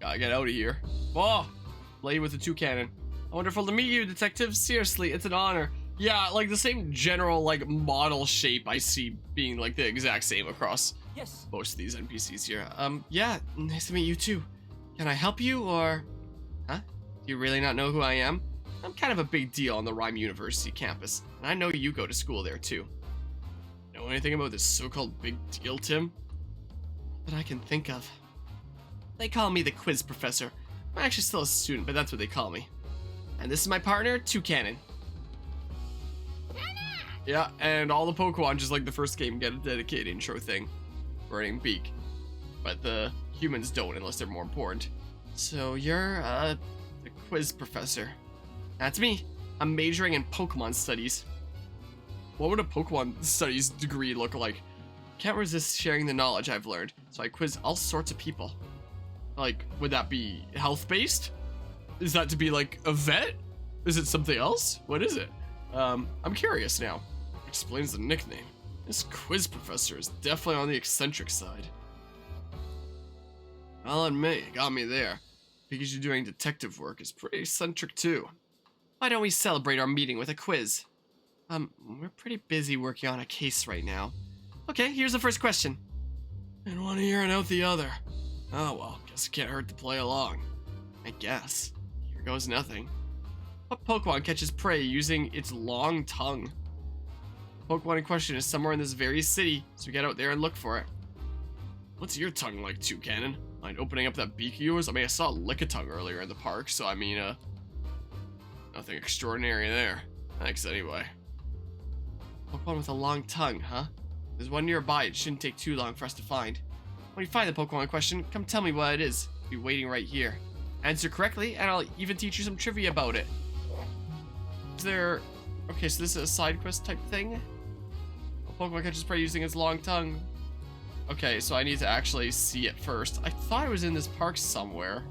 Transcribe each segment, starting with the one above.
Gotta get out of here. Oh, lady with the toucan. Wonderful to meet you, detective. Seriously, it's an honor. Yeah, like the same general like model shape I see being like the exact same across most of these NPCs here. Yeah, nice to meet you too. Can I help you or? Huh? Do you really not know who I am? I'm kind of a big deal on the Rhyme University campus, and I know you go to school there too. Know anything about this so-called big deal, Tim? That I can think of. They call me the quiz professor. I'm actually still a student, but that's what they call me. And this is my partner, Toucanon. Yeah, and all the Pokemon, just like the first game, get a dedicated intro thing for a beak. But the humans don't unless they're more important. So you're, the quiz professor. That's me. I'm majoring in Pokemon studies. What would a Pokemon studies degree look like? Can't resist sharing the knowledge I've learned, so I quiz all sorts of people. Like, would that be health-based? Is that to be like a vet? Is it something else? What is it? I'm curious now. Explains the nickname. This quiz professor is definitely on the eccentric side. I'll admit, you got me there. Pikachu doing detective work is pretty eccentric too. Why don't we celebrate our meeting with a quiz? We're pretty busy working on a case right now. Okay, here's the first question. In one ear and out the other. Oh well, guess it can't hurt to play along. I guess. Here goes nothing. What Pokemon catches prey using its long tongue? The Pokemon in question is somewhere in this very city, so get out there and look for it. What's your tongue like, Toucanon? Mind opening up that beak of yours? I mean, I saw Lickitung earlier in the park, so I mean, nothing extraordinary there. Thanks anyway. Pokemon with a long tongue, huh? There's one nearby. It shouldn't take too long for us to find. When you find the Pokemon in question, come tell me what it is. I'll be waiting right here. Answer correctly, and I'll even teach you some trivia about it. Is there... Okay, so this is a side quest type thing? A Pokemon catches prey using its long tongue. Okay, so I need to actually see it first. I thought it was in this park somewhere.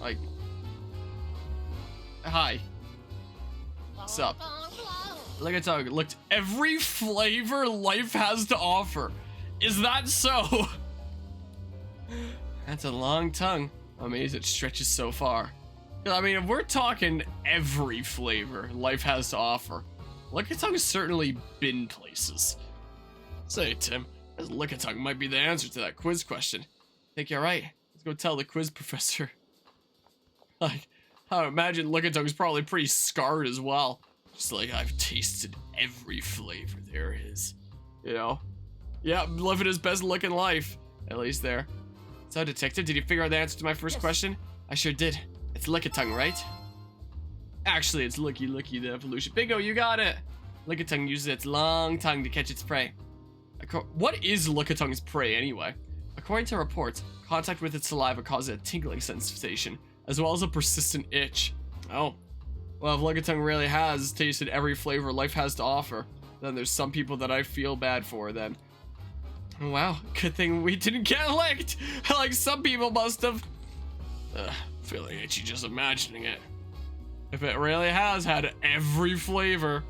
Like... Hi. What's up? Lickitung looked every flavor life has to offer. Is that so? That's a long tongue. Amazed it stretches so far. I mean, if we're talking every flavor life has to offer, Lickitung has certainly been places. Say, Tim, this Lickitung might be the answer to that quiz question. Think you're right. Let's go tell the quiz professor. Like, I imagine Lickitung's probably pretty scarred as well. Just like, I've tasted every flavor there is. You know? Yeah, living his best looking life. At least there. So, detective, did you figure out the answer to my first question? I sure did. It's Lickitung, right? Actually, it's Licky the evolution. Bingo, you got it! Lickitung uses its long tongue to catch its prey. What is Lickitung's prey, anyway? According to reports, contact with its saliva causes a tingling sensation, as well as a persistent itch. Oh. Well, if Lickitung really has tasted every flavor life has to offer, then there's some people that I feel bad for, then. Wow, good thing we didn't get licked! Like some people must have. Feeling itchy just imagining it. If it really has had every flavor.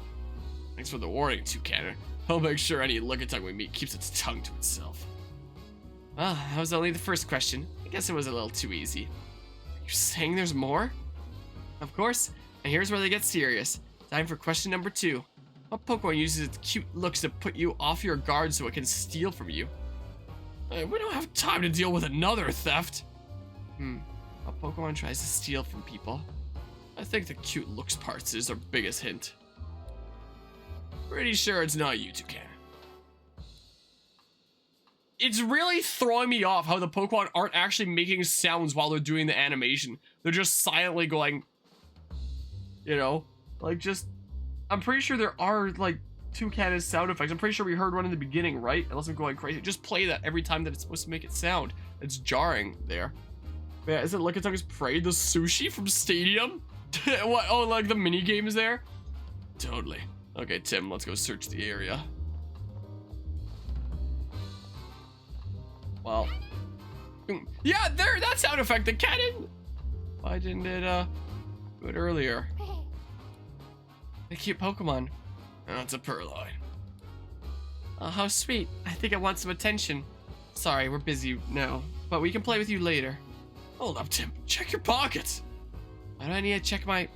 Thanks for the warning, Toucanon. I'll make sure any Lickitung we meet keeps its tongue to itself. Well, that was only the first question. I guess it was a little too easy. You're saying there's more? Of course, and here's where they get serious. Time for question number 2. What Pokemon uses its cute looks to put you off your guard so it can steal from you? We don't have time to deal with another theft. What Pokemon tries to steal from people? I think the cute looks part is our biggest hint. Pretty sure it's not you, Toucanon. It's really throwing me off how the Pokemon aren't actually making sounds while they're doing the animation. They're just silently going, you know, like just, I'm pretty sure there are like Toucanon sound effects. I'm pretty sure we heard one in the beginning, right? Unless I'm going crazy. Just play that every time that it's supposed to make it sound. It's jarring there. But yeah, isn't Lickitung's prey the sushi from Stadium? What? Oh, like the mini games there? Totally. Okay, Tim, let's go search the area. Well, yeah, there, that sound effect, the cannon. Why didn't it do it earlier? A cute Pokemon. Oh, it's a Purloin. Oh, how sweet. I think it wants some attention. Sorry, we're busy now, but we can play with you later. Hold up, Tim. Check your pockets. Why do I need to check my...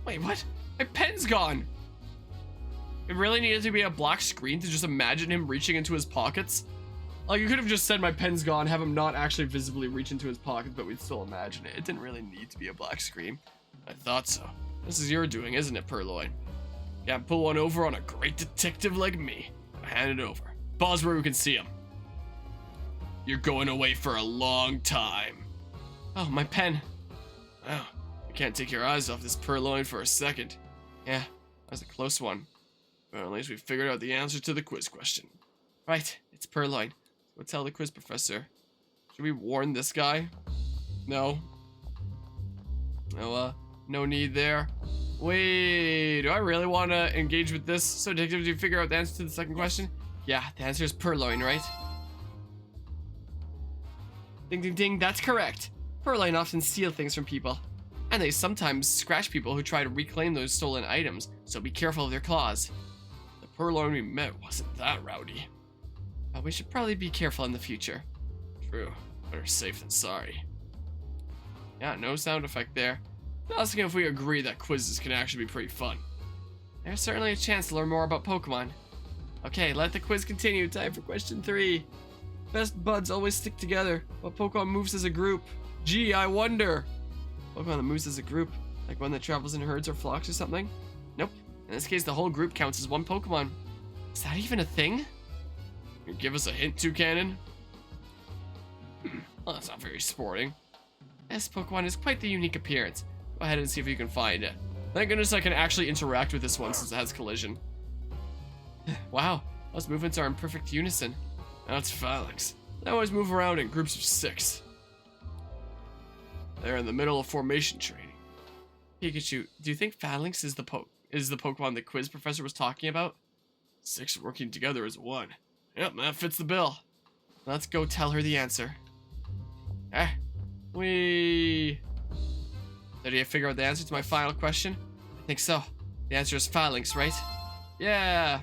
Wait, what? My pen's gone. It really needed to be a black screen to just imagine him reaching into his pockets? Like, you could have just said my pen's gone, have him not actually visibly reach into his pocket, but we'd still imagine it. It didn't really need to be a black screen. I thought so. This is your doing, isn't it, Purloin? Can't pull one over on a great detective like me. Hand it over. Pause where we can see him. You're going away for a long time. Oh, my pen. Wow, you can't take your eyes off this Purloin for a second. Yeah, that was a close one. But at least we figured out the answer to the quiz question. Right, it's Purloin. Go tell the quiz professor. Should we warn this guy? No. No need there. Wait, do I really want to engage with this? So, detective, did you figure out the answer to the second question? Yeah, the answer is Purloin, right? Ding, ding, ding, that's correct. Purloin often steal things from people. And they sometimes scratch people who try to reclaim those stolen items, so be careful of their claws. The Purloin we met wasn't that rowdy. But we should probably be careful in the future. True, better safe than sorry. Yeah, no sound effect there. Asking if we agree that quizzes can actually be pretty fun. There's certainly a chance to learn more about Pokemon. Okay, let the quiz continue. Time for question 3. Best buds always stick together, but Pokemon moves as a group. Gee, I wonder. Pokemon that moves as a group, like one that travels in herds or flocks or something? Nope. In this case, the whole group counts as one Pokemon. Is that even a thing? Can you give us a hint, Toucanon? Well, that's not very sporting. This Pokemon has quite the unique appearance. Go ahead and see if you can find it. Thank goodness I can actually interact with this one since it has collision. Wow, those movements are in perfect unison. Now it's Phalanx. They always move around in groups of 6. They're in the middle of formation training. Pikachu, do you think Phalanx is the Pokemon the quiz professor was talking about? 6 working together as one. Yep, that fits the bill. Let's go tell her the answer. Did you figure out the answer to my final question? I think so. The answer is Phalanx, right? Yeah.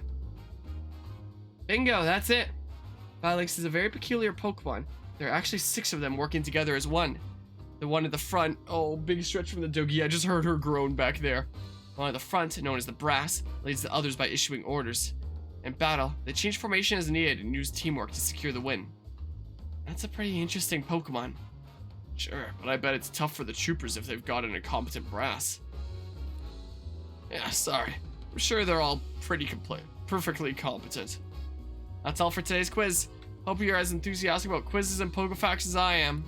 Bingo, that's it. Phalanx is a very peculiar Pokemon. There are actually 6 of them working together as one. The one at the front, oh, big stretch from the doggy. I just heard her groan back there. The one at the front, known as the Brass, leads the others by issuing orders. In battle, they change formation as needed and use teamwork to secure the win. That's a pretty interesting Pokemon. Sure, but I bet it's tough for the troopers if they've got an incompetent Brass. Yeah, sorry. I'm sure they're all perfectly competent. That's all for today's quiz. Hope you're as enthusiastic about quizzes and Pokefacts as I am.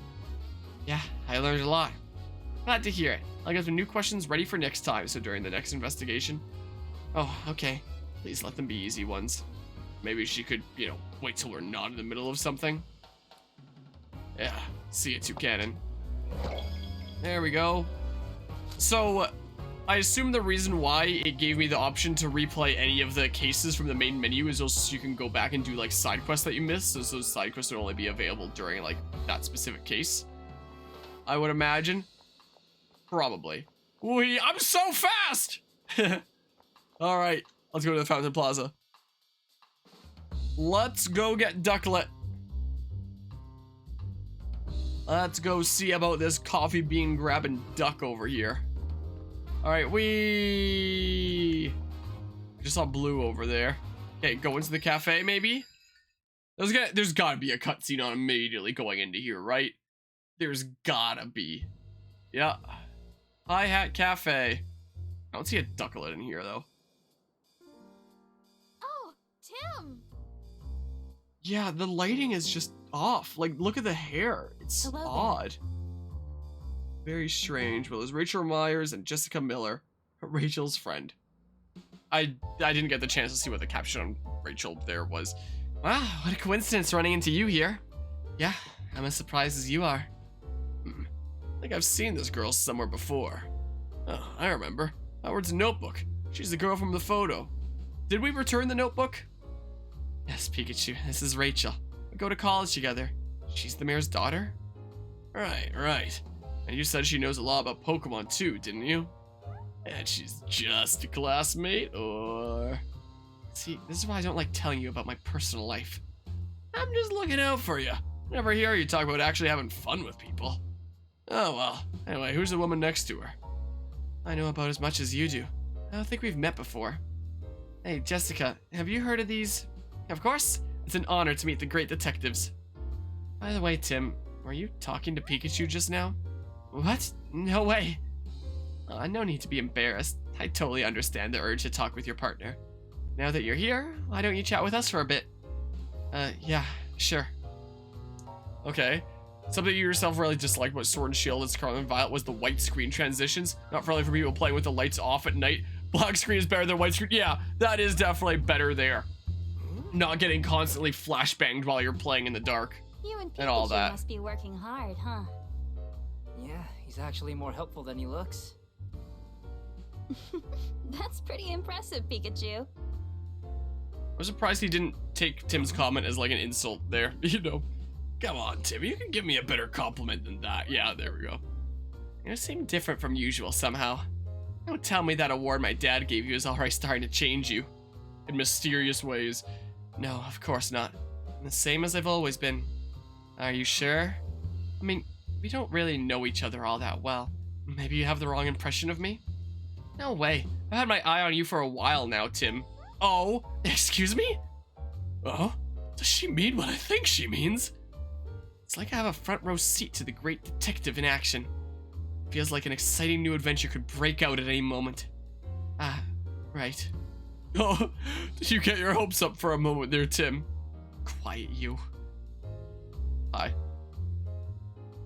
Yeah, I learned a lot. Glad to hear it. I'll get some new questions ready for next time, so during the next investigation. Oh, okay. Please let them be easy ones. Maybe she could, wait till we're not in the middle of something. Yeah, see you, Toucanon. There we go. So, I assume the reason why it gave me the option to replay any of the cases from the main menu is so you can go back and do, like, side quests that you missed. So those side quests would only be available during, like, that specific case. I would imagine. Probably. Wee, I'm so fast! Alright, let's go to the Fountain Plaza. Let's go get Ducklet. Let's go see about this coffee bean grabbing duck over here. Alright, we just saw Blue over there. Okay, go into the cafe maybe? There's gotta be a cutscene on immediately going into here, right? There's gotta be. Yeah. Hi Hat Cafe. I don't see a Ducklet in here though. Oh, Tim! Yeah, the lighting is just off. Like, look at the hair. It's odd. Very strange. Well, there's Rachel Myers and Jessica Miller, Rachel's friend. I didn't get the chance to see what the caption on Rachel there was. Wow, what a coincidence running into you here. Yeah, I'm as surprised as you are. I think I've seen this girl somewhere before. Oh, I remember. Howard's notebook. She's the girl from the photo. Did we return the notebook? Yes, Pikachu, this is Rachel. We go to college together. She's the mayor's daughter? Right. And you said she knows a lot about Pokemon too, didn't you? And she's just a classmate, or... See, this is why I don't like telling you about my personal life. I'm just looking out for you. I never hear you talk about actually having fun with people. Oh well. Anyway, who's the woman next to her? I know about as much as you do. I don't think we've met before. Hey, Jessica, have you heard of these? Of course. It's an honor to meet the great detectives. By the way, Tim, were you talking to Pikachu just now? What? No way. No need to be embarrassed. I totally understand the urge to talk with your partner. Now that you're here, why don't you chat with us for a bit? Yeah, sure. Okay. Something you yourself really disliked about Sword and Shield and Scarlet and Violet was the white screen transitions. Not really for people playing with the lights off at night. Black screen is better than white screen. Yeah, that is definitely better there. Not getting constantly flashbanged while you're playing in the dark. You and and all Pikachu that. must be working hard, huh? Yeah, he's actually more helpful than he looks. That's pretty impressive, Pikachu. I'm surprised he didn't take Tim's comment as like an insult there. You know, come on, Tim, you can give me a better compliment than that. Yeah, there we go. You seem different from usual somehow. Don't tell me that award my dad gave you is already starting to change you in mysterious ways. No, of course not. I'm the same as I've always been. Are you sure? I mean, we don't really know each other all that well. Maybe you have the wrong impression of me? No way. I've had my eye on you for a while now, Tim. Oh, excuse me? Oh, does she mean what I think she means? It's like I have a front row seat to the great detective in action. Feels like an exciting new adventure could break out at any moment. Ah, right. Oh, did you get your hopes up for a moment there, Tim? Quiet you. Hi.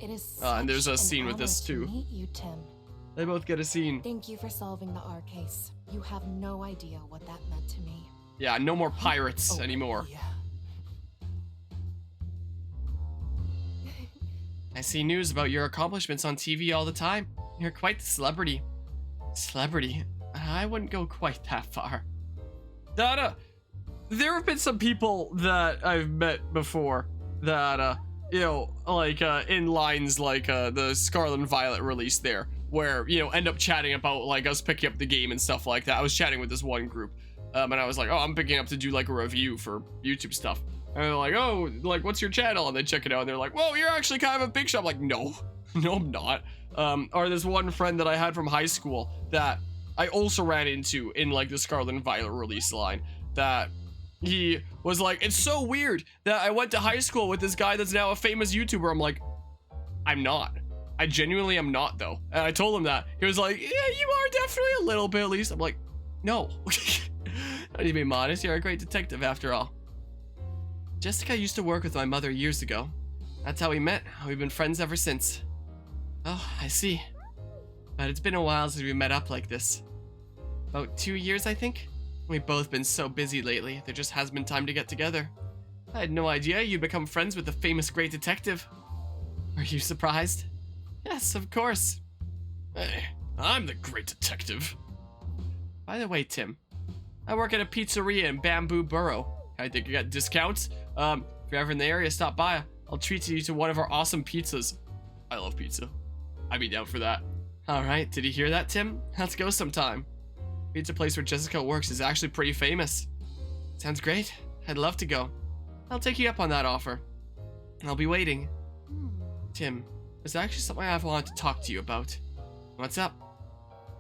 It is and there's a such an scene with honor this to too. meet you, Tim. They both get a scene. Thank you for solving the R case. You have no idea what that meant to me. Yeah, no more pirates anymore. Yeah. I see news about your accomplishments on TV all the time. You're quite the celebrity. Celebrity? I wouldn't go quite that far. There have been some people that I've met before that, you know, like, in lines like, the Scarlet and Violet release there, where, you know, end up chatting about, like, us picking up the game and stuff like that. I was chatting with this one group, and I was like, oh, I'm picking up to do, like, a review for YouTube stuff. And they're like, oh, like, what's your channel? And they check it out, and they're like, whoa, you're actually kind of a big shot. I'm like, no, no, I'm not. Or this one friend that I had from high school that I also ran into in, like, the Scarlet and Violet release line, that he was like, it's so weird that I went to high school with this guy that's now a famous YouTuber. I'm like, I'm not. I genuinely am not, though. And I told him that. He was like, yeah, you are definitely a little bit, at least. I'm like, no. I need to be modest. You're a great detective, after all. Jessica used to work with my mother years ago. That's how we met. We've been friends ever since. Oh, I see. But it's been a while since we met up like this. About 2 years, I think? We've both been so busy lately, there just hasn't been time to get together. I had no idea you'd become friends with the famous great detective. Are you surprised? Yes, of course. Hey, I'm the great detective. By the way, Tim, I work at a pizzeria in Bamboo Borough. I think you got discounts. If you're ever in the area, stop by. I'll treat you to one of our awesome pizzas. I love pizza. I'd be down for that. Alright, did you hear that, Tim? Let's go sometime. Pizza place where Jessica works is actually pretty famous. Sounds great. I'd love to go. I'll take you up on that offer. I'll be waiting. Tim, there's actually something I've wanted to talk to you about. What's up?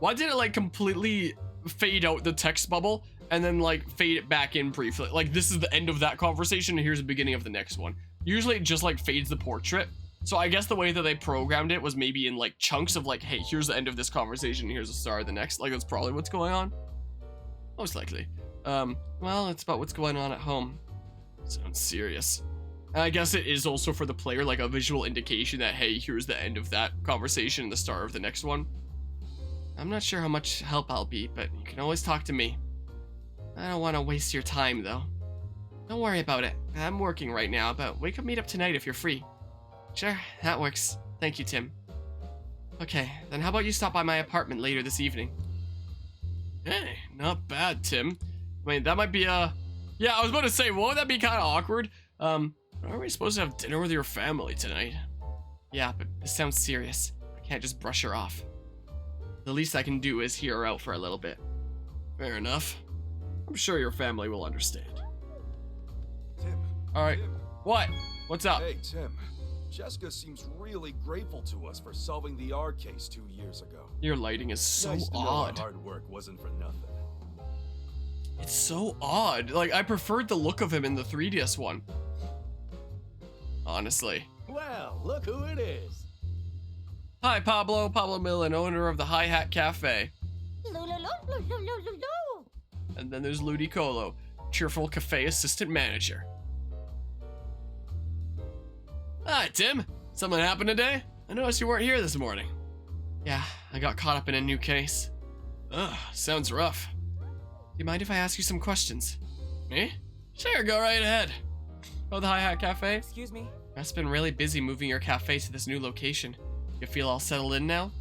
Why did it like completely fade out the text bubble and then like fade it back in briefly? Like this is the end of that conversation and here's the beginning of the next one. Usually it just like fades the portrait. So I guess the way that they programmed it was maybe in like chunks of like, hey, here's the end of this conversation, here's the start of the next. Like that's probably what's going on. Most likely. Well, it's about what's going on at home. Sounds serious. And I guess it is also for the player like a visual indication that, hey, here's the end of that conversation and the start of the next one. I'm not sure how much help I'll be, but you can always talk to me. I don't want to waste your time though. Don't worry about it. I'm working right now, but we could meet up tonight if you're free. Sure, that works. Thank you, Tim. Okay, then how about you stop by my apartment later this evening? Hey, not bad, Tim. I mean, that might be, yeah, I was about to say, won't that be kind of awkward? Are we supposed to have dinner with your family tonight? Yeah, but this sounds serious. I can't just brush her off. The least I can do is hear her out for a little bit. Fair enough. I'm sure your family will understand. Tim. Alright. Tim. What? What's up? Hey, Tim. Jessica seems really grateful to us for solving the R case 2 years ago. Your lighting is so Nice to know our odd. hard work wasn't for nothing. It's so odd. Like, I preferred the look of him in the 3DS one. Honestly. Well, look who it is. Hi, Pablo. Pablo Millen, owner of the Hi Hat Cafe. And then there's Ludicolo, cheerful cafe assistant manager. Hi, Tim. Something happened today? I noticed you weren't here this morning. Yeah, I got caught up in a new case. Ugh, sounds rough. Do you mind if I ask you some questions? Me? Sure, go right ahead. Oh, the Hi Hat Cafe? Excuse me? I've been really busy moving your cafe to this new location. You feel all settled in now?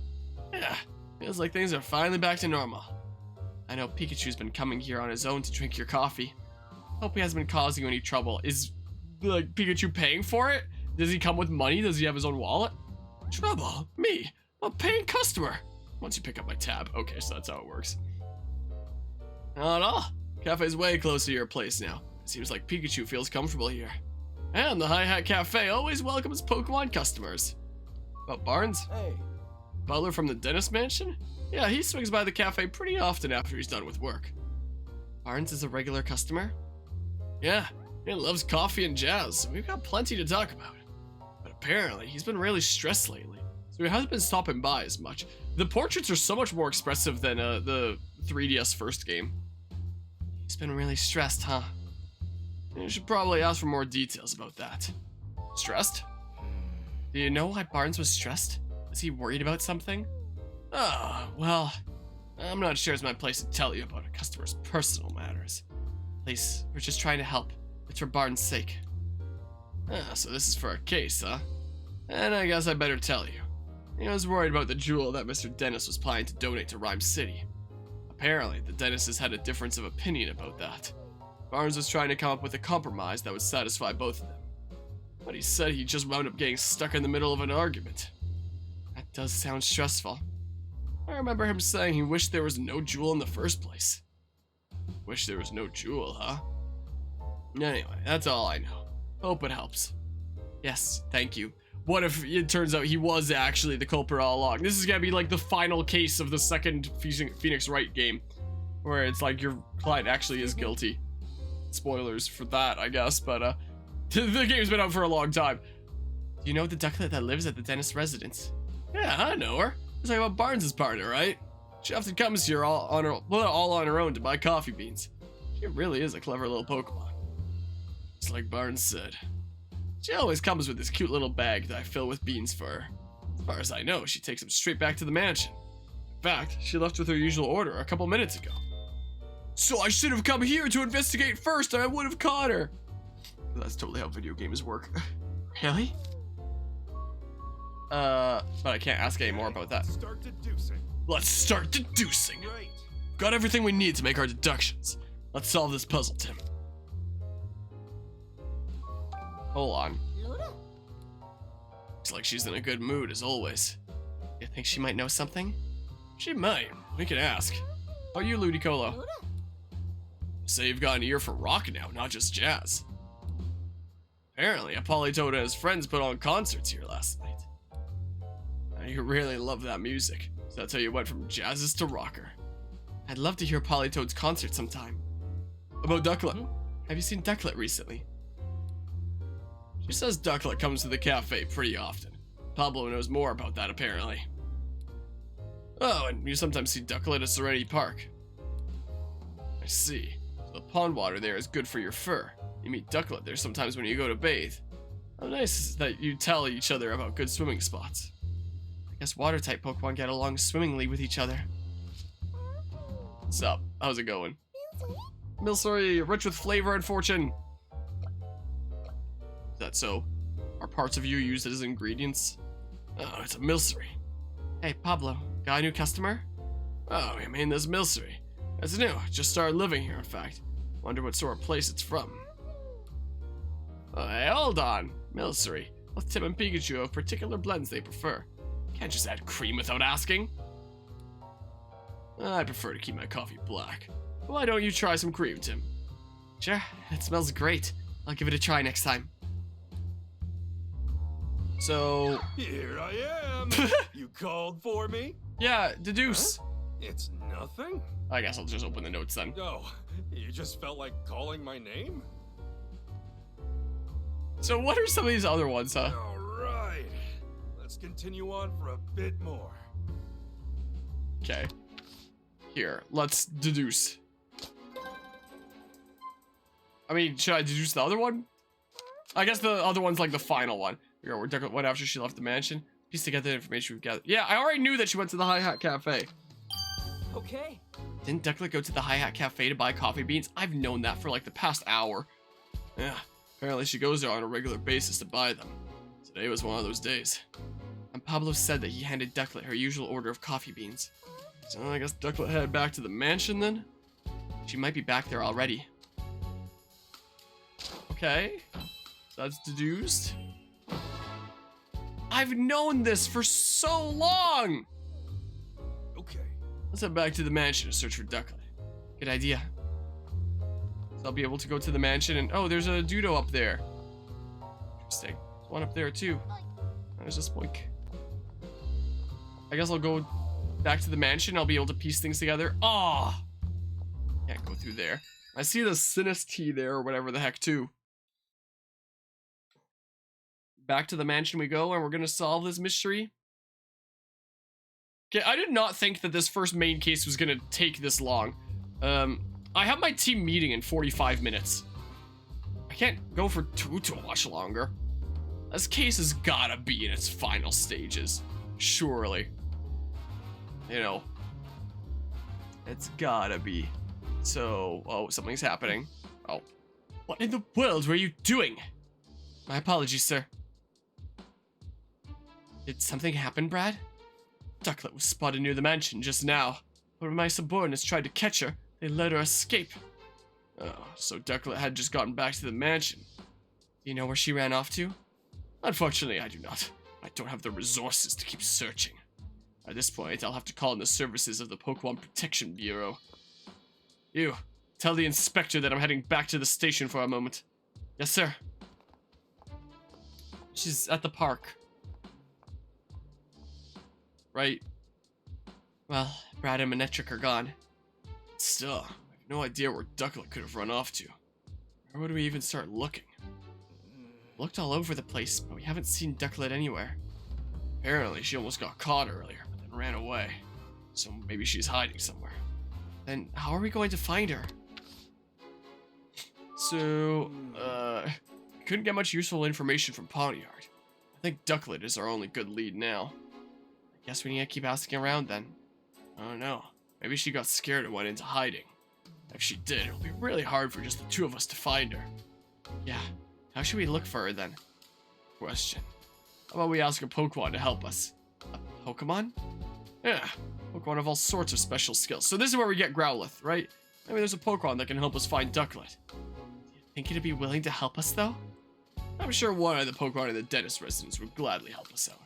Yeah, feels like things are finally back to normal. I know Pikachu's been coming here on his own to drink your coffee. Hope he hasn't been causing you any trouble. Is, like, Pikachu paying for it? Does he come with money? Does he have his own wallet? Trouble? Me? I'm a paying customer. Once you pick up my tab. Okay, so that's how it works. Not at all. Cafe's way close to your place now. It seems like Pikachu feels comfortable here. And the Hi Hat Cafe always welcomes Pokemon customers. About Barnes? Hey. Butler from the dentist mansion? Yeah, he swings by the cafe pretty often after he's done with work. Barnes is a regular customer? Yeah, he loves coffee and jazz, so we've got plenty to talk about. But apparently, he's been really stressed lately, so he hasn't been stopping by as much. The portraits are so much more expressive than the 3DS first game. He's been really stressed, huh? You should probably ask for more details about that. Stressed? Do you know why Barnes was stressed? Was he worried about something? Oh, well, I'm not sure it's my place to tell you about a customer's personal matters. Please, we're just trying to help. It's for Barnes' sake. Ah, so this is for a case, huh? And I guess I better tell you. He was worried about the jewel that Mr. Dennis was planning to donate to Rhyme City. Apparently, the Dennises had a difference of opinion about that. Barnes was trying to come up with a compromise that would satisfy both of them. But he said he just wound up getting stuck in the middle of an argument. That does sound stressful. I remember him saying he wished there was no jewel in the first place. Wish there was no jewel, huh? Anyway, that's all I know. Hope it helps. Yes, thank you. What if it turns out he was actually the culprit all along? This is gonna be like the final case of the second Phoenix Wright game, where it's like your client actually is guilty. Spoilers for that, I guess, but the game's been out for a long time. Do you know the ducklet that lives at the dentist residence? Yeah, I know her. It's like about Barnes' partner, right? She often comes here all on her own to buy coffee beans. She really is a clever little Pokemon. Just like Barnes said. She always comes with this cute little bag that I fill with beans for her. As far as I know, she takes them straight back to the mansion. In fact, she left with her usual order a couple minutes ago. So I should have come here to investigate first, and I would have caught her. That's totally how video games work. Really? But I can't ask any more about that. Start deducing. Let's start deducing. Great. Got everything we need to make our deductions. Let's solve this puzzle, Tim. Hold on. Looks like she's in a good mood, as always. You think she might know something? She might. We can ask. How are you, Ludicolo? Say you've got an ear for rock now, not just jazz. Apparently, Politoed and his friends put on concerts here last night. Now, you really love that music, so that's how you went from jazzes to rocker. I'd love to hear Politoed's concert sometime. About Ducklet. Have you seen Ducklet recently? She says Ducklet comes to the cafe pretty often. Pablo knows more about that, apparently. Oh, and you sometimes see Ducklet at Serenity Park. I see. So the pond water there is good for your fur. You meet Ducklet there sometimes when you go to bathe. How nice that you tell each other about good swimming spots. I guess water-type Pokemon get along swimmingly with each other. What's up? How's it going? Milcery, rich with flavor and fortune. Is that so? Are parts of you used as ingredients? Oh, it's a Milcery. Hey, Pablo, got a new customer? Oh, you mean this Milcery? It's new, just started living here, in fact. Wonder what sort of place it's from. Hey, hold on. Milcery. Both Tim and Pikachu have particular blends they prefer. Can't just add cream without asking. I prefer to keep my coffee black. Why don't you try some cream, Tim? Sure, it smells great. I'll give it a try next time. So, Here I am. You called for me? yeah, deduce. It's nothing? I guess I'll just open the notes then. Oh, you just felt like calling my name? So what are some of these other ones, huh? Alright. Let's continue on for a bit more. Okay. Here, let's deduce. I mean, should I deduce the other one? I guess the other one's like the final one. Here, where Ducklet went after she left the mansion. Piece together the information we've gathered. Yeah, I already knew that she went to the Hi Hat Cafe. Okay. Didn't Ducklet go to the Hi Hat Cafe to buy coffee beans? I've known that for like the past hour. Yeah, apparently she goes there on a regular basis to buy them. Today was one of those days. And Pablo said that he handed Ducklet her usual order of coffee beans. So I guess Ducklet headed back to the mansion then? She might be back there already. Okay, so that's deduced. I've known this for so long! Okay. Let's head back to the mansion to search for Ducklet. Good idea. So I'll be able to go to the mansion and... Oh, there's a Dudo up there. Interesting. There's one up there too. There's a Spoink. I guess I'll go back to the mansion. I'll be able to piece things together. Ah! Can't go through there. I see the Sinistee there or whatever the heck too. Back to the mansion we go and we're gonna solve this mystery. Okay, I did not think that this first main case was gonna take this long. I have my team meeting in 45 minutes. I can't go for too much longer. This case has gotta be in its final stages. Surely. You know. It's gotta be. So, oh, something's happening. Oh. What in the world were you doing? My apologies, sir. Did something happen, Brad? Ducklet was spotted near the mansion just now. When my subordinates tried to catch her, they let her escape. Oh, so Ducklet had just gotten back to the mansion. Do you know where she ran off to? Unfortunately, I do not. I don't have the resources to keep searching. At this point, I'll have to call in the services of the Pokémon Protection Bureau. You, tell the inspector that I'm heading back to the station for a moment. Yes, sir. She's at the park. Right. Well, Brad and Manectric are gone. Still, I have no idea where Ducklet could have run off to. Where would we even start looking? Looked all over the place, but we haven't seen Ducklet anywhere. Apparently, she almost got caught earlier, but then ran away. So maybe she's hiding somewhere. Then how are we going to find her? So, couldn't get much useful information from Pawniard. I think Ducklet is our only good lead now. I guess we need to keep asking around then. I don't know. Maybe she got scared and went into hiding. If she did, it'll be really hard for just the two of us to find her. Yeah, how should we look for her then? Question. How about we ask a Pokemon to help us? A Pokemon? Yeah, Pokemon have all sorts of special skills. So this is where we get Growlithe, right? Maybe there's a Pokemon that can help us find Ducklet. Do you think it'd be willing to help us though? I'm sure one of the Pokemon in the dentist residence would gladly help us out.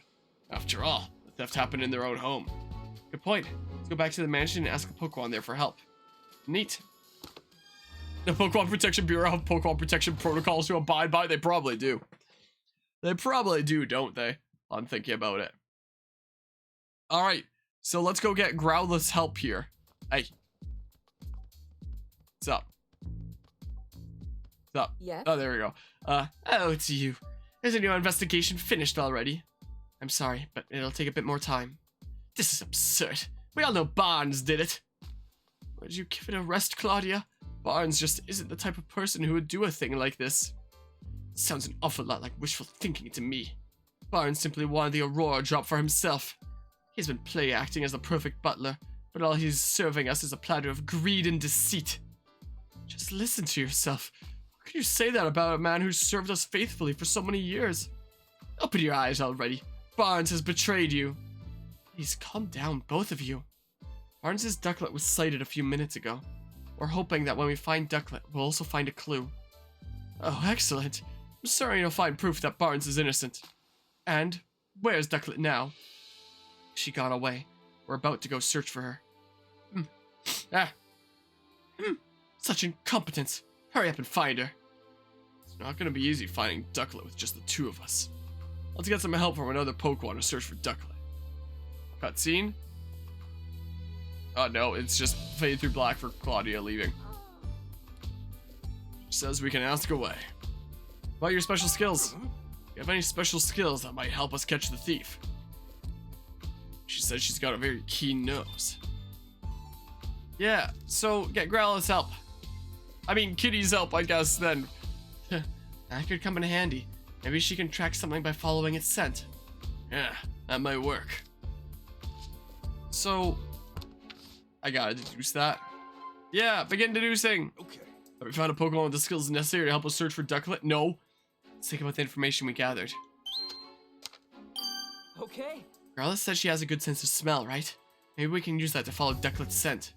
After all, the theft happened in their own home. Good point. Let's go back to the mansion and ask a Pokemon there for help. Neat. The Pokemon Protection Bureau have Pokemon Protection protocols to abide by? They probably do. They probably do, don't they? I'm thinking about it. Alright, so let's go get Growlithe's help here. Hey. What's up? What's up? Yes? Oh, there we go. Oh, it's you. Isn't your investigation finished already? I'm sorry, but it'll take a bit more time. This is absurd. We all know Barnes did it. Would you give it a rest, Claudia? Barnes just isn't the type of person who would do a thing like this. Sounds an awful lot like wishful thinking to me. Barnes simply wanted the Aurora drop for himself. He's been play acting as the perfect butler, but all he's serving us is a platter of greed and deceit. Just listen to yourself. How can you say that about a man who's served us faithfully for so many years? Open your eyes already. Barnes has betrayed you. Please calm down, both of you. Barnes's Ducklet was sighted a few minutes ago. We're hoping that when we find Ducklet, we'll also find a clue. Oh, excellent. I'm certain you'll find proof that Barnes is innocent. And where's Ducklet now? She got away. We're about to go search for her. Such incompetence. Hurry up and find her. It's not going to be easy finding Ducklet with just the two of us. Let's get some help from another Pokemon to search for Ducklet. Cutscene? Oh no, it's just fade through black for Claudia leaving. She says we can ask away. What about your special skills? Do you have any special skills that might help us catch the thief? She says she's got a very keen nose. Yeah, so get Growlithe's help. I mean, Kitty's help, I guess, then. That could come in handy. Maybe she can track something by following its scent. Yeah, that might work. So, I gotta deduce that. Yeah, begin deducing. Okay. Have we found a Pokemon with the skills necessary to help us search for Ducklet? No. Let's think about the information we gathered. Okay. Growlithe said she has a good sense of smell, right? Maybe we can use that to follow Ducklet's scent.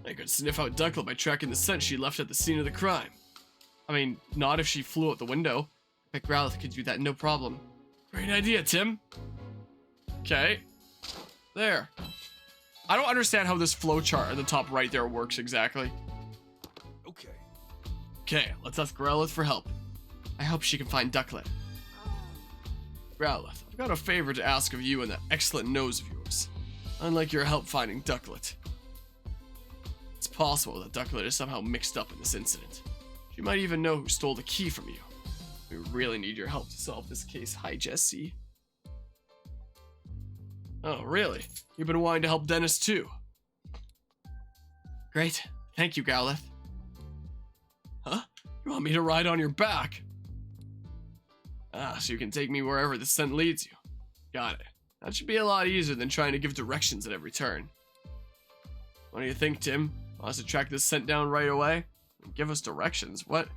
I could sniff out Ducklet by tracking the scent she left at the scene of the crime. I mean, not if she flew out the window. I bet Growlithe could do that no problem. Great idea, Tim. Okay. There. I don't understand how this flowchart at the top right there works exactly. Okay. Okay, let's ask Growlithe for help. I hope she can find Ducklet. Growlithe, I've got a favor to ask of you and that excellent nose of yours. I'd like your help finding Ducklet. It's possible that Ducklet is somehow mixed up in this incident. She might even know who stole the key from you. We really need your help to solve this case. Hi, Jesse. Oh, really? You've been wanting to help Dennis too. Great. Thank you, Growlithe. Huh? You want me to ride on your back? Ah, so you can take me wherever the scent leads you. Got it. That should be a lot easier than trying to give directions at every turn. What do you think, Tim? Want us to track this scent down right away? Give us directions? What?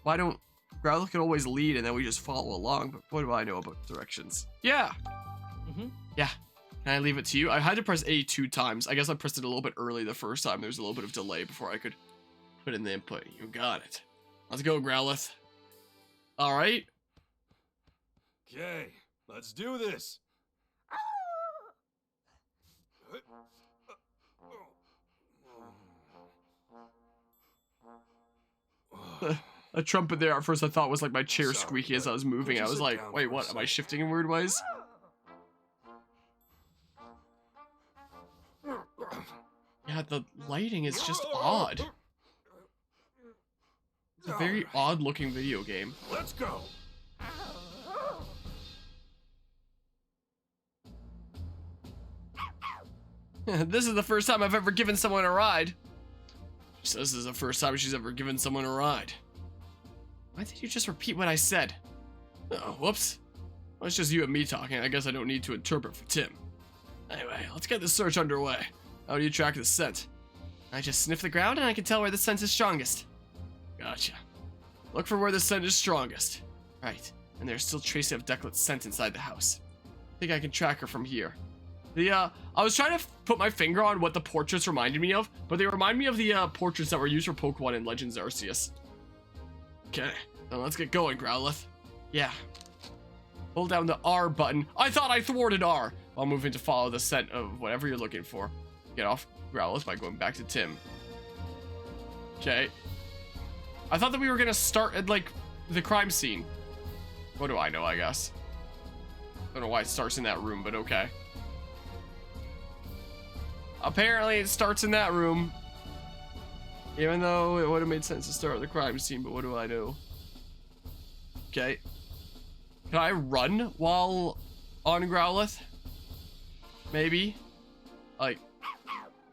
Why don't... Growlithe could always lead and then we just follow along, but what do I know about directions? Yeah! Yeah. Can I leave it to you? I had to press A 2 times. I guess I pressed it a little bit early the first time. There was a little bit of delay before I could put in the input. You got it. Let's go, Growlithe. Alright. Okay, let's do this. A trumpet there at first I thought was like my chair Sorry, squeaky as I was but moving. could you I was sit like, down wait, for a what? Am I second? shifting in weird ways? Yeah, the lighting is just odd. It's a very odd looking video game. Let's go. This is the first time I've ever given someone a ride. She says this is the first time she's ever given someone a ride. Why did you just repeat what I said? Oh, whoops. Well, it's just you and me talking. I guess I don't need to interpret for Tim. Anyway, let's get this search underway. How do you track the scent? I just sniff the ground and I can tell where the scent is strongest. Gotcha. Look for where the scent is strongest. Right, and there's still traces of Ducklet's scent inside the house. I think I can track her from here. I was trying to put my finger on what the portraits reminded me of, but they remind me of the portraits that were used for Pokemon in Legends Arceus. Okay, then let's get going, Growlithe. Yeah. Hold down the R button. I thought I thwarted R while moving to follow the scent of whatever you're looking for. Get off Growlithe by going back to Tim. Okay. I thought that we were gonna start at, like, the crime scene. What do I know, I guess. I don't know why it starts in that room, but okay. Apparently it starts in that room. Even though it would have made sense to start at the crime scene, but what do I know? Okay. Can I run while on Growlithe? Maybe. Like,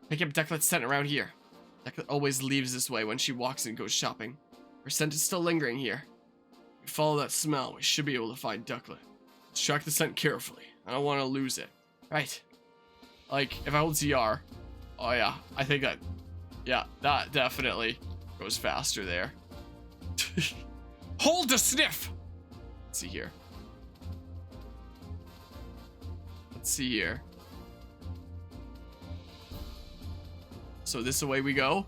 pick up Ducklet's scent around here. Ducklet always leaves this way when she walks and goes shopping. Her scent is still lingering here. If we follow that smell, we should be able to find Ducklet. Let's track the scent carefully. I don't want to lose it. Right. Like, if I hold ZR, oh yeah, I think that, yeah, that definitely goes faster there. Hold the sniff! Let's see here. Let's see here. So this away we go.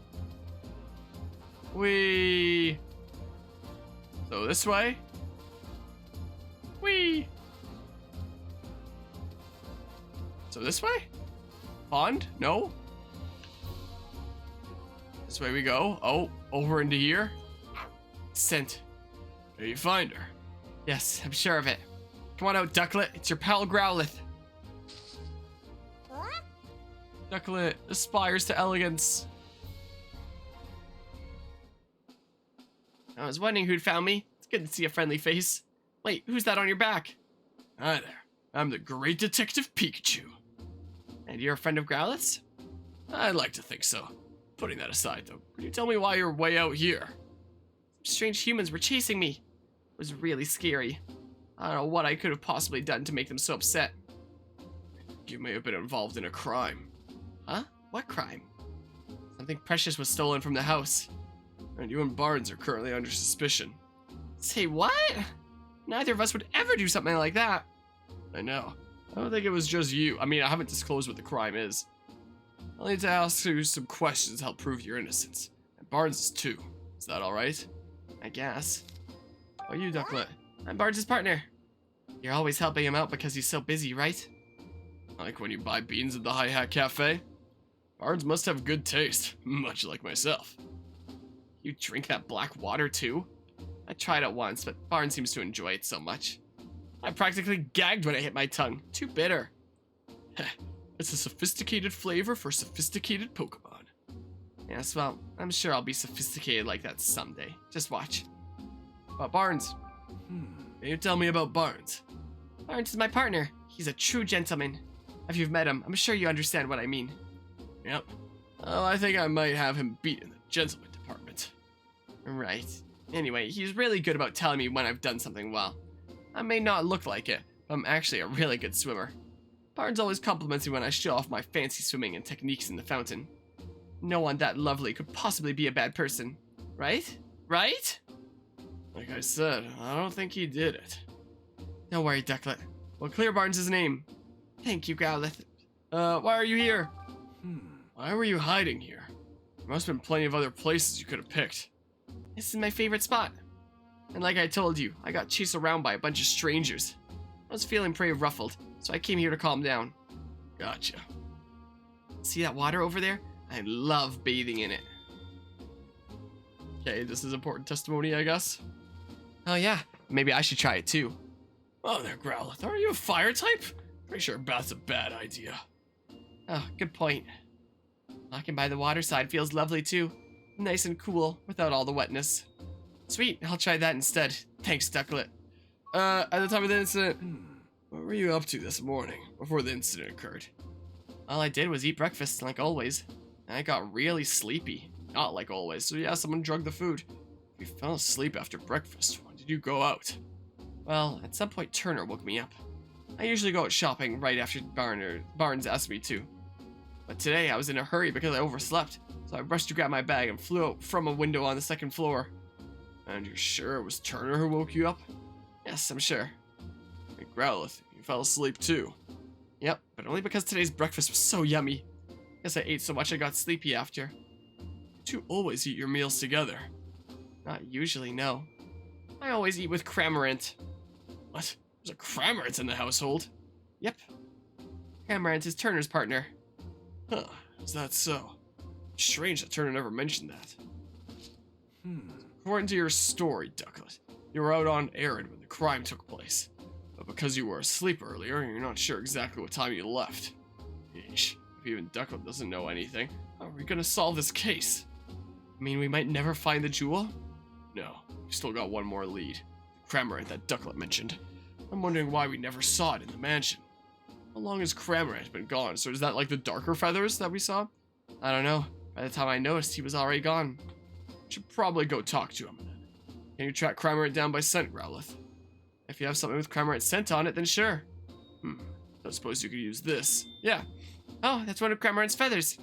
Whee! So this way. Whee! So this way? Pond? No? This way we go. Oh, over into here. Scent. Did you find her? Yes, I'm sure of it. Come on out, Ducklet. It's your pal Growlithe. What? Ducklet aspires to elegance. I was wondering who'd found me. It's good to see a friendly face. Wait, who's that on your back? Hi there. I'm the great detective Pikachu. And you're a friend of Growlithe's? I'd like to think so. Putting that aside, though, could you tell me why you're way out here? Some strange humans were chasing me. It was really scary. I don't know what I could have possibly done to make them so upset. You may have been involved in a crime. Huh? What crime? Something precious was stolen from the house. And you and Barnes are currently under suspicion. Say what? Neither of us would ever do something like that. I know. I don't think it was just you. I mean, I haven't disclosed what the crime is. I'll need to ask you some questions to help prove your innocence. And Barnes is too. Is that alright? I guess. Oh, you, Ducklet. I'm Barnes' partner. You're always helping him out because he's so busy, right? Like when you buy beans at the High Hat Cafe? Barnes must have good taste, much like myself. You drink that black water too? I tried it once, but Barnes seems to enjoy it so much. I practically gagged when it hit my tongue. Too bitter. It's a sophisticated flavor for sophisticated Pokemon. Yes, well, I'm sure I'll be sophisticated like that someday. Just watch. But Barnes. Can you tell me about Barnes? Barnes is my partner. He's a true gentleman. If you've met him, I'm sure you understand what I mean. Yep. Oh, I think I might have him beat in the gentleman department. Right. Anyway, he's really good about telling me when I've done something well. I may not look like it, but I'm actually a really good swimmer. Barnes always compliments me when I show off my fancy swimming and techniques in the fountain. No one that lovely could possibly be a bad person. Right? Right? Like I said, I don't think he did it. Don't worry, Ducklet. We'll clear Barnes' name. Thank you, Growlithe. Why are you here? Why were you hiding here? There must have been plenty of other places you could have picked. This is my favorite spot. And like I told you, I got chased around by a bunch of strangers. I was feeling pretty ruffled, so I came here to calm down. Gotcha. See that water over there? I love bathing in it. Okay, this is important testimony, I guess. Oh yeah, maybe I should try it too. Oh there, Growlithe, are you a fire type? Pretty sure bath's a bad idea. Oh, good point. Walking by the water side feels lovely too. Nice and cool, without all the wetness. Sweet, I'll try that instead. Thanks, Ducklet. At the time of the incident, what were you up to this morning, before the incident occurred? All I did was eat breakfast, like always. And I got really sleepy. Not like always, so yeah, someone drugged the food. If you fell asleep after breakfast, when did you go out? Well, at some point Turner woke me up. I usually go out shopping right after Barnes asked me to. But today I was in a hurry because I overslept, so I rushed to grab my bag and flew out from a window on the second floor. And you're sure it was Turner who woke you up? Yes, I'm sure. Hey, Growlithe, you fell asleep too. Yep, but only because today's breakfast was so yummy. Guess I ate so much I got sleepy after. You two always eat your meals together. Not usually, no. I always eat with Cramorant. What? There's a Cramorant in the household? Yep. Cramorant is Turner's partner. Huh, is that so? Strange that Turner never mentioned that. According to your story, Ducklet, you were out on errand when the crime took place. But because you were asleep earlier, you're not sure exactly what time you left. Yeesh, if even Ducklet doesn't know anything, how are we gonna solve this case? I mean, we might never find the jewel? No, we still got one more lead. The Cramorant that Ducklet mentioned. I'm wondering why we never saw it in the mansion. How long has Cramorant been gone? So is that like the darker feathers that we saw? I don't know. By the time I noticed, he was already gone. Should probably go talk to him then. Can you track Cramorant down by scent, Growlithe? If you have something with Cramorant scent on it, then sure. I suppose you could use this. Yeah. Oh, that's one of Cramorant's feathers.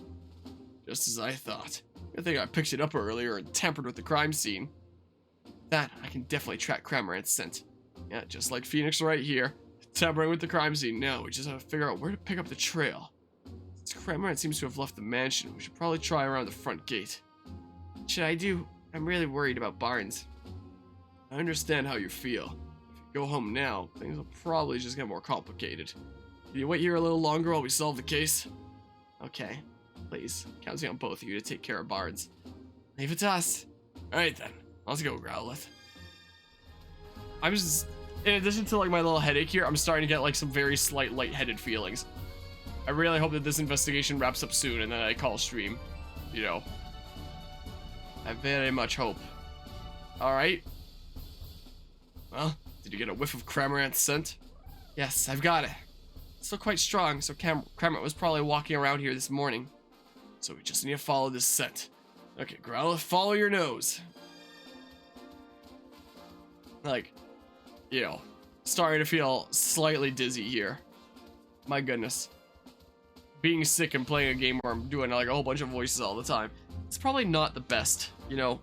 Just as I thought. Good thing I picked it up earlier and tampered with the crime scene. That, I can definitely track Cramorant's scent. Yeah, just like Phoenix right here. Tampering with the crime scene now, we just have to figure out where to pick up the trail. Since Cramorant seems to have left the mansion, we should probably try around the front gate. What should I do? I'm really worried about Barnes. I understand how you feel. If you go home now, things will probably just get more complicated. Can you wait here a little longer while we solve the case? Okay, please. Counting on both of you to take care of Barnes. Leave it to us. Alright then, let's go, Growlithe. I was in addition to like my little headache here, I'm starting to get like some very slight lightheaded feelings. I really hope that this investigation wraps up soon and then I call stream. You know, I very much hope. All right. Well, did you get a whiff of Cramorant's scent? Yes, I've got it. It's still quite strong, so Cramorant was probably walking around here this morning. So we just need to follow this scent. Okay, Growlithe, follow your nose. Like, you know, starting to feel slightly dizzy here. My goodness. Being sick and playing a game where I'm doing like a whole bunch of voices all the time. It's probably not the best, you know.